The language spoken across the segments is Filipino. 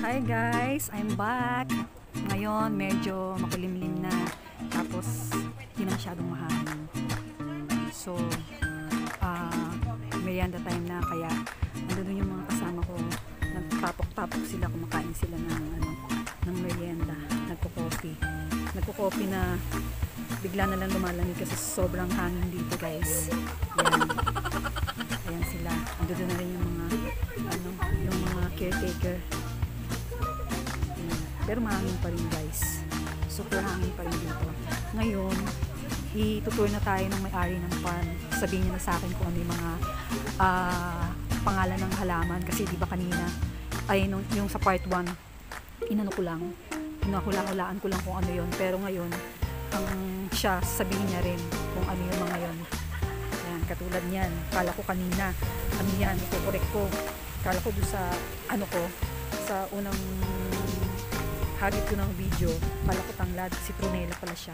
Hi guys, I'm back. Ngayon medyo makulimlim na, tapos hindi na masyadong mahangin. So merienda time na, kaya nandun yung mga kasama ko, nagtapok-tapok sila, kumakain sila ng merienda, nagko-coffee na bigla na lang lumalamig kasi sobrang hangin dito guys. Ayan sila, nandun na rin yung mga caretaker. Pero mahangin pa rin guys, super hangin pa rin dito. Ngayon itutour na tayo ng may-ari ng farm. Sabihin niya na sa akin kung ano yung mga pangalan ng halaman, kasi di ba kanina ay yung sa part 1 inano ko lang, hinahula-hulaan ko lang kung ano yon, pero ngayon ang siya sabihin niya rin kung ano yung mga yon. Ayan, katulad niyan, kala ko kanina ano yan, ito-correct ko, kala ko doon sa sa unang hagit ko ng video, kala ko tanglad, si Prunella pala siya.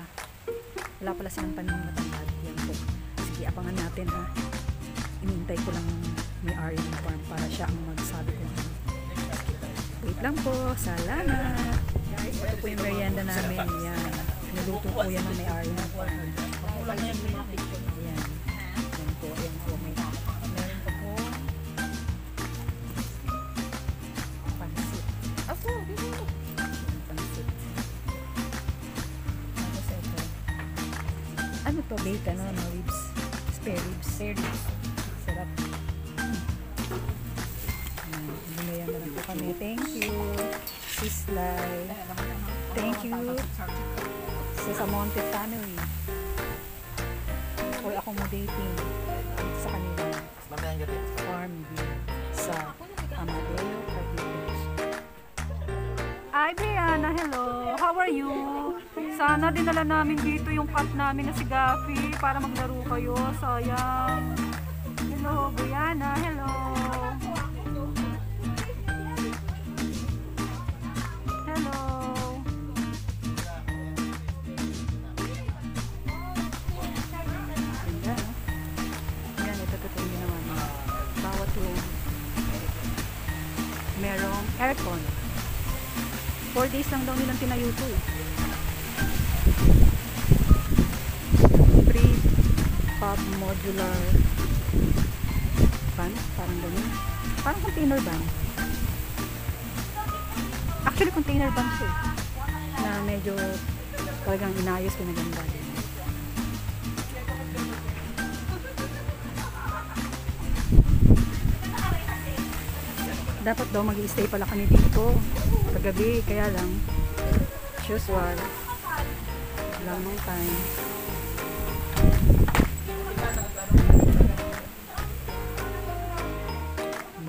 Wala pala silang tanim na tanglad. Yan po. Sige, abangan natin ha. Inintay ko lang may-ari ng farm para siya ang magsabi ko. Wait lang po. Salamat. Guys, ito po yung merienda namin. Yan. Niluto po yan ng may-ari ng farm. Yan. Yan po. Yan po. Meron po po pansit. Ako, dito. Ano to? Bacon, no? Ribs. Spare ribs. Sarap. Binayan na lang po kami. Thank you. Sislay. Thank you. Sa Samonte family. For accommodating sa kanila. Farm view sa Amadeo, Cavite. Hi, Brianna. Hello. How are you? Sana dinala namin dito yung cat namin na si Gaffy para maglaro kayo. Sayang. Hello, Brianna. Hello. Hello. Yan, ito nyo naman. Bawat room merong aircon. 4 days lang daw nilang tinayo to eh. Pub modular van, parang ganun. Parang container van. Actually, container van siya eh. Na medyo talagang inayos, pinaganda. Dapat daw mag-i-stay pala kami dito kagabi, kaya lang usual lang ng time.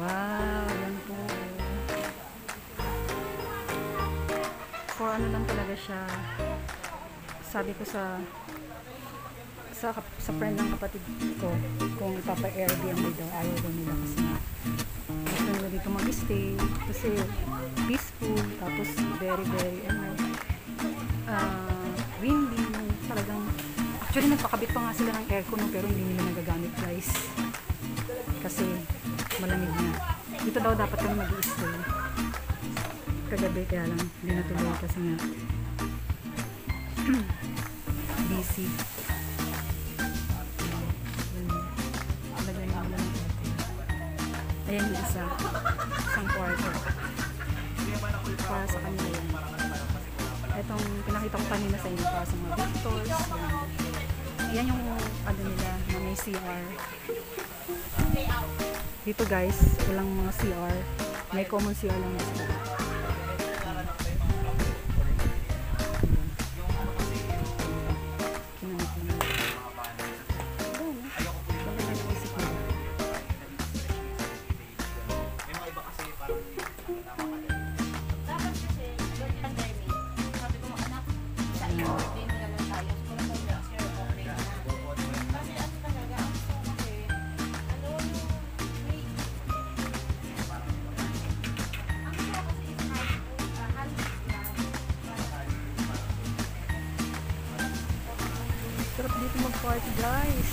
Wow, yan po. For ano lang talaga siya, sabi ko sa friend ng kapatid ko, kung ipapa-Airbnb daw, ayaw daw nila kasi gusto nila dito mag-stay kasi peaceful, tapos very windy, talagang actually nagpakabit pa nga sila ng aircon pero hindi nila nagagamit guys kasi malamig na. Dito daw dapat kami mag-i-stay kagabi, kaya lang hindi natuloy kasi nga busy. Ayan yung isang kwarto para sa kanila yan. Itong pinakita ko kanina sa inyo para sa mga visitors. Yan yung ano nila na may CR. Dito guys, walang mga CR. May common CR lang dito. Sarap dito mag-party guys.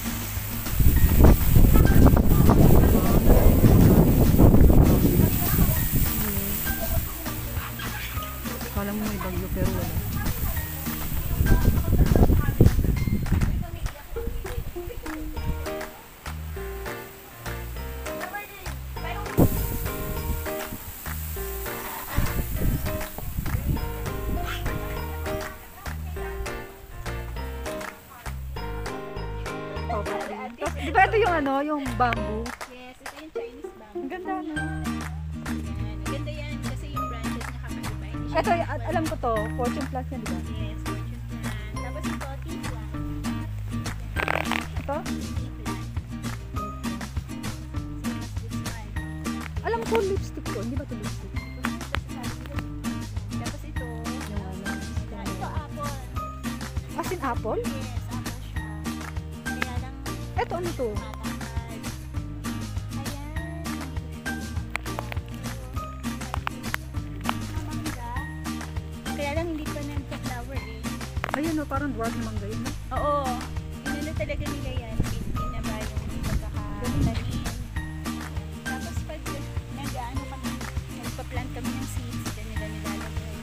ano, yung bamboo. Yes, ito yung Chinese bamboo. Ang ganda, no? Yan. Maganda yan kasi yung branches niya kakaiba. Hindi siya Ito, usual. alam ko to, fortune plus yan, di ba? Yes, fortune plant. Tapos ito, tea plant. Ito? Tea plant. This one. Alam ko, lipstick to. Hindi ba to lipstick? Tapos ito, Yung ano, ito apple. as in apple? Yes, apple siya. Kaya lang Ito, ano to? matangkad. Ayan. Mamangga. Kaya lang hindi pa nagka-flower eh. Ayun, no, parang dwarf na mangga yun, no? Oo. Inano talaga nila yan. Hindi na ba yung pagkakatanim. Tapos pag nag-ano kami, nagpa-plant kami ng seeds, dyan nila nilalagay.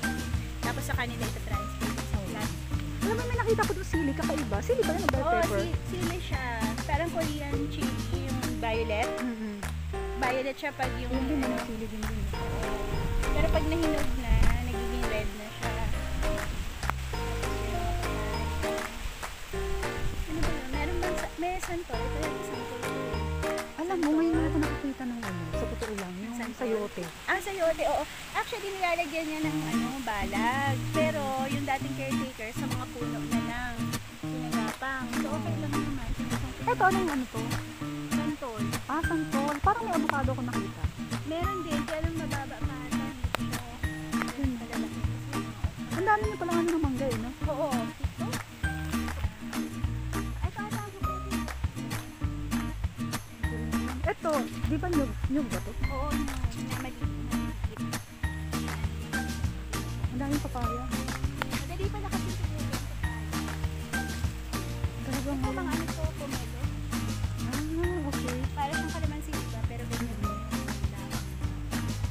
Tapos sa kanila ito transfer din sa plant. Alam mo, may nakita ko doon sili, kakaiba. Sili ba yun, ang bell Oo, pepper? sili siya. Parang Korean chili, yung violet. Mm-hmm. Violet siya pag yung Yun din, ano. may sili din din. Pero pag nahinog na, nagiging red na siya. Ano ba yun? Meron bang may santol? Ito yung santol. Alam mo, ngayon ako nakakita ng ano, sa totoo lang, yung Saan? sayote. Ah, sayote, oo. Actually, nilalagyan niya ng balag. Pero yung dating caretaker, sa mga puno na lang. Pinagapang. So, okay lang naman. Ito, anong ano to? Santol. Ah, santol. Parang may avocado ko nakita. Meron din, kaya lang mababa pa ata. Yun, malalaki. Ang dami niya pala ano ng mangga eh, no? Oo. Ito? Ay, ata ako po dito. Ito, di ba nyug ba to? Oo, na maliit. Ang daming papaya. Madali pala kasi siguro. Talagang Ito, mga ano to, pomelo. Ah, okay. Para siyang kalamansi, diba? Pero ganyan din.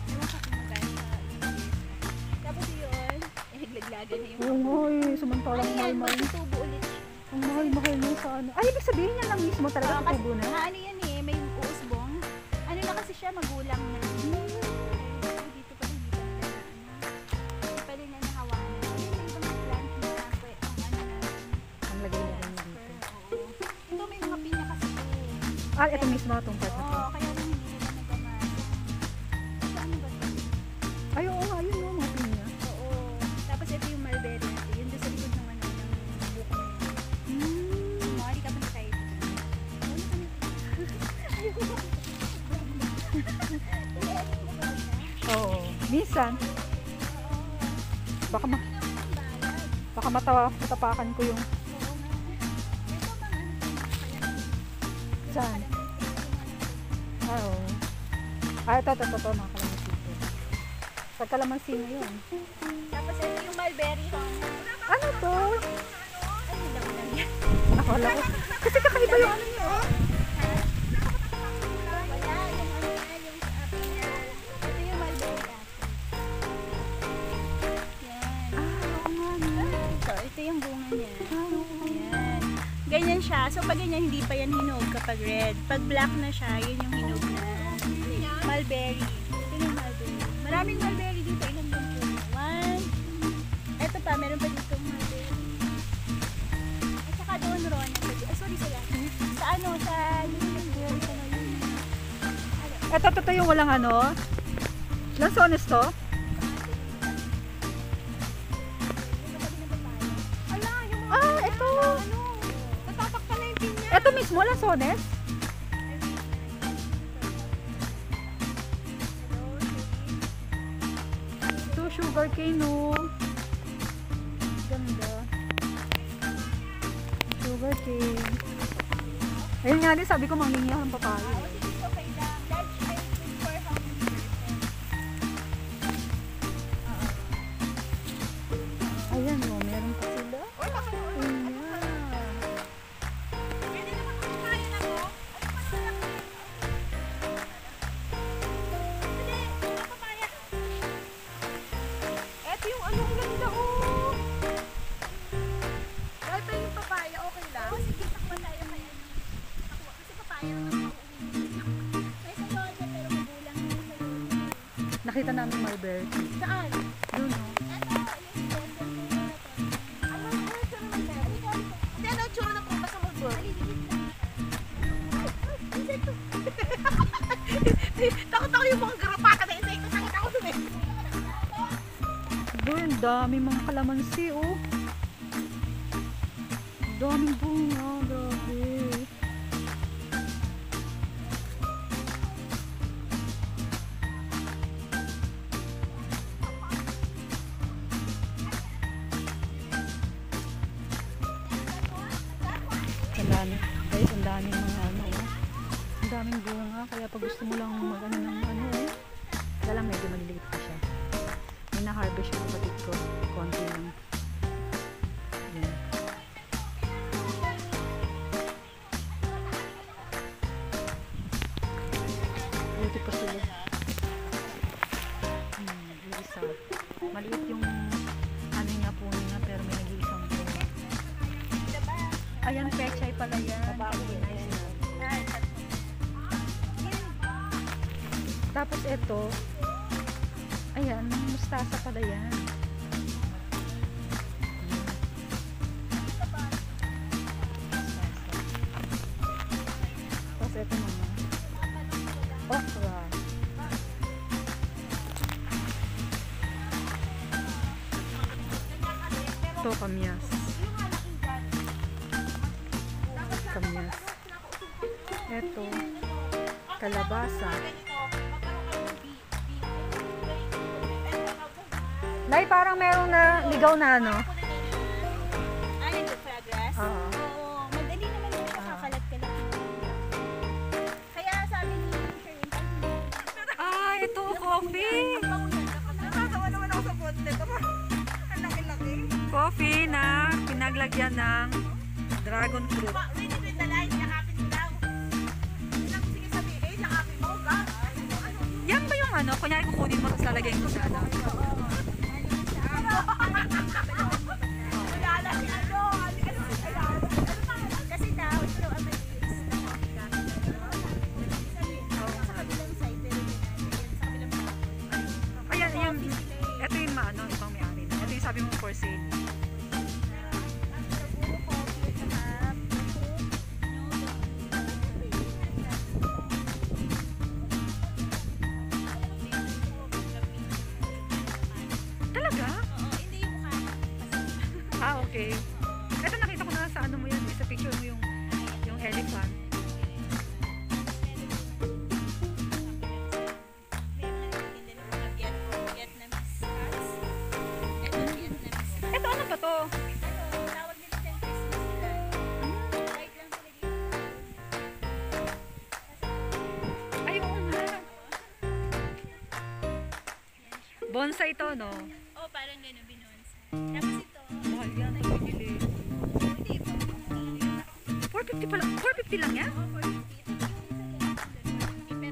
Ewan ko kung magkano sa English. Tapos yun, naglaglagan na yung... Oo nga eh, samantalang Ano yan? mahal-mahal. Magtutubo ulit siya. Ang mahal-mahal na sa ano. Ay, ibig sabihin yan lang mismo talaga Kasi, tutubo na. ano yan eh, may uusbong. Ano na kasi siya, magulang na. Dito pa rin, dito na ano. Hindi pa rin na nahawanan. Kasi may ibang plant na ano na. Ang lagay na rin dito. Oo. Ito may mga pinya kasi ito eh. Ah, ito mismo itong part na to. Oo, kaya rin hindi nila nagamahan. Ito ano ba ito? Ay, oo nga, yun no, mga pinya. Oo. Tapos ito yung mulberry natin. Yun doon sa likod ng ano, ng buko na yun. Mali ka pa sa side. Ano kami? Oo. Minsan, baka matapakan ko yung saan. Ah, oo. Ah, ito, mga kalamansi ito. Sa kalamansi na yun. Tapos ito yung mulberry. Ano to? Ano lang yan? Nakala ko. Kasi kakaiba yung ano niya. Oh. Wala, yung ano yan, yung apple. Ito yung mulberry apple. Yan. Oo nga, no. Ito yung bunga niya. Oo. Ayan. Ganyan siya. So pag ganyan, hindi pa yan hinog kapag red. Pag black na siya, yun yung hinog na. Mulberry. Ito yung mulberry. Maraming mulberry dito. Ilan ba po? One. Ito pa, meron pa dito mulberry. At saka doon, Ron. Sorry sila. Sa ano, sa mulberry ka na yun. Ito yung walang ano. Lansones to? Ala, yung mga Ah, ito. ano. Natapak ka na yung pinya. Ito mismo, lansones? Ito, sugar cane, no? Ganda. Sugar cane. Ayun nga din, sabi ko manglingi ako ng papaya. Okay lang. Large I think for how many percent? Ayan, no, meron pa sila. Ayan. Pwede naman kumain ako. Hindi, wala papaya. Ito yung anong ganda, oh! Ito yung papaya, okay lang? Oo, sige, takpan tayo kaya. Kasi papaya naman ako. May sayote, pero magulang na yung sayote. Nakita namin mulberry. Saan? Yun, no? Ito, yung sayote. Ano, ano, tsura naman tayo? Hindi, ano, tsura ng prutas sa mulberry? Maliliit lang. Takot ako yung mga garapata na insekto. Sakit ako dun eh. Boy, ang dami mga kalamansi, oh. Daming bunga, grabe. Ang dami, guys, ang daming mga ano, oh. Ang daming bunga, kaya pag gusto mo lang mag-ano ng ano, eh. Kaya lang medyo maliliit pa siya. May na-harvest yung kapatid ko, konti lang. Yan. Buti pa sila. Yung isa. Maliit yung ano niya po niya, pero may nag-iisang bunga. Ayan, pechay pala yan. Tapos ito, ayan, mustasa pala yan. Tapos ito mga okra. Ito, kamyas. Kamyas. Ito, kalabasa. Nay, parang meron na ligaw na ano. Ano yung progress? Oo. Oo. Madali naman yung makakalat-kalat. Kaya sabi ni Sherwin, Ah, ito, coffee. nakakawa naman ako sa bote. Ang laki-laki. Coffee na pinaglagyan ng dragon fruit. Wait, dalahin, yakapin mo daw. Sige sabihin, yakapin mo, ga? Yan ba yung ano? Kunyari kukunin mo tapos lalagyan ko sa ano? Kasi daw, ito ang may fix na sa kabilang side, pero yun, sa kabilang side. Ayan, yung, ito yung maano, ibang may-ari na. Ito yung sabi mo for sale. Puro coffee, tsaka Talaga? oo, hindi yung mukha. Ah, okay. Ito nakita ko na sa ano mo yan, sa picture mo yung elephant. Ito ano pa to? Ay, oo nga. Bonsai to, no? Oh, parang gano'n binonsa. Tapos ito, Mahal yan, nabibili. hindi po. 450 pala. 450 lang yan? Oh, 450. Pero yung ito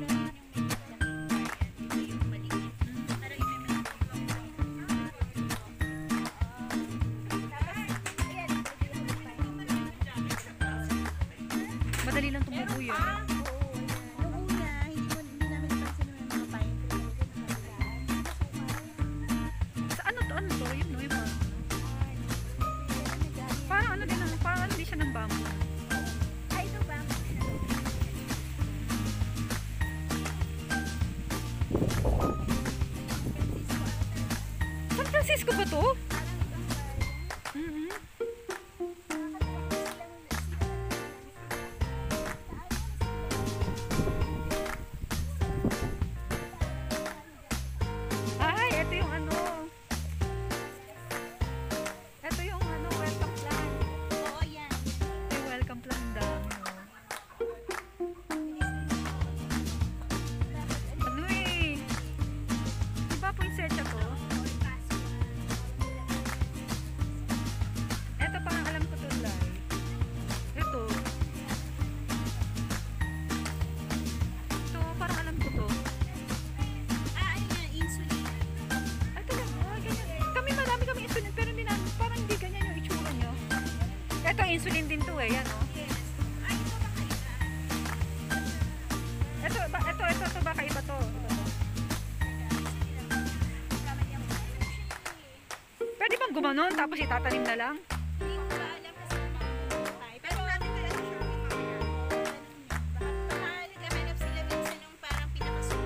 yung maliit. Parang ito yung Madali lang tumubo yun. Nung una, hindi namin napansin yung mga pine tree. Sa ano to? Ano to? Yun, no? Yung mga... Parang ano din, parang ano din siya ng bamboo. Ay, ito ba? San Francisco ba to? Mhm. Ay, ito yung ano. Ito yung ano, welcome plan. Oo, yan. Ito yung welcome plan daw. Ano eh? Di ba poinsettia to? Ito parang alam ko to live. Ito. Ito parang alam ko to. Ano yan? Insulin. Ay talaga, ganyan. Kami marami kami insulin pero hindi namin, parang hindi ganyan yung itsura nyo. Ito insulin din to eh, yan o. Yes. Ay, ito ba kayo? Ito ba kaiba to? Pwede bang gumanon tapos itatanim na lang? Hindi ko ba alam kasi mga pero natin kaya sa Sherwin mamaya. Baka naghahanap sila minsan nung parang pinakasulat.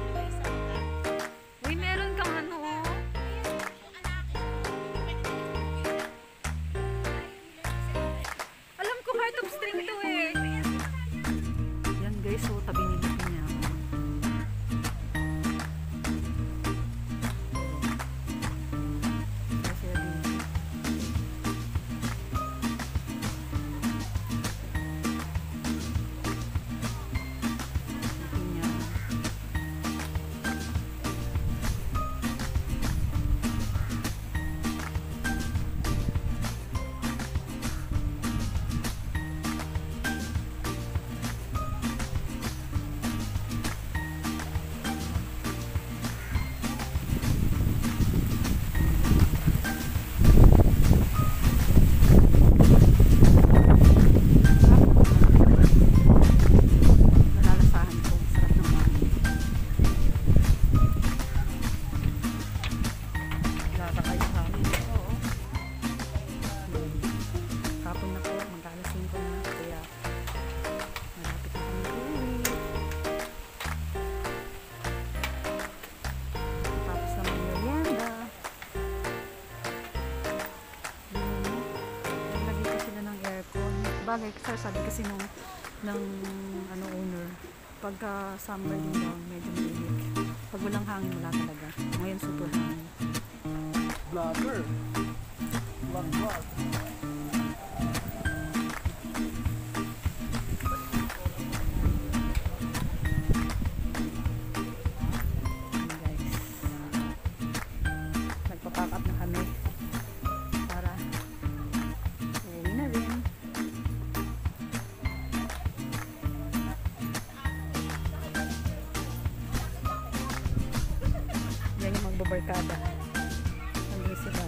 Sabagay, sir, sabi kasi ng owner, pagka summer din daw, medyo mainit. Pag walang hangin, wala talaga. Ngayon, super hangin. Vlogger. Vlog. Ayan, guys. Nagpa-pack up na kami para uuwi na rin. Yan yung magbabarkada. Nandun sila.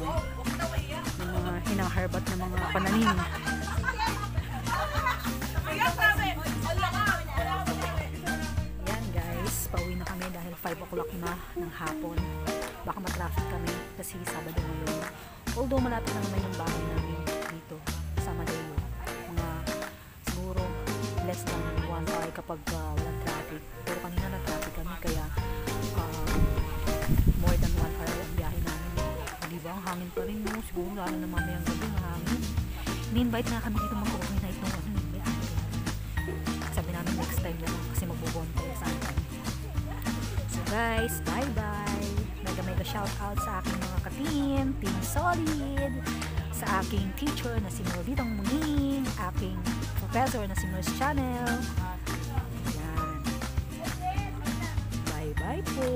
Yung mga hinaharbat na mga pananim. Yan guys, pauwi na kami dahil 5 o'clock na ng hapon. Baka matraffic kami kasi Sabado ngayon. Although malapit na naman yung bahay namin dito sa Madelo. Mga siguro less than 1 hour kapag walang traffic. Pero kanina na traffic kami kaya more than 1 hour ang biyahe namin. Di ba? Ang hangin pa rin mo. Siguro lalo na mamayang gabi ang hangin. Ni-invite na kami dito mag-overnight ng may ate. Sabi namin next time na lang kasi magbubonte sa akin. So guys, bye-bye. Mega shout out sa aking mga ka-team, Team Solid, sa aking teacher na si Melvitang Muning, aking professor na si Nurse Channel. Yan. Bye-bye po.